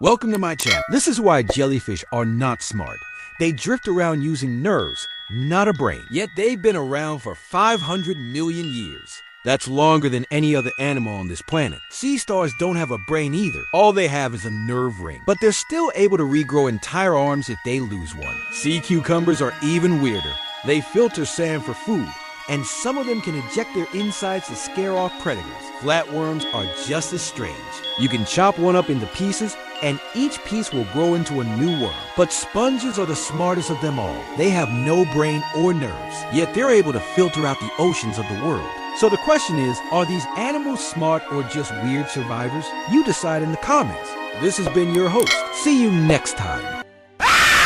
Welcome to my channel. This is why jellyfish are not smart. They drift around using nerves, not a brain. Yet they've been around for 500 million years. That's longer than any other animal on this planet. Sea stars don't have a brain either. All they have is a nerve ring. But they're still able to regrow entire arms if they lose one. Sea cucumbers are even weirder. They filter sand for food, and some of them can eject their insides to scare off predators. Flatworms are just as strange. You can chop one up into pieces, and each piece will grow into a new worm. But sponges are the smartest of them all. They have no brain or nerves, yet they're able to filter out the oceans of the world. So the question is, are these animals smart or just weird survivors? You decide in the comments. This has been your host. See you next time.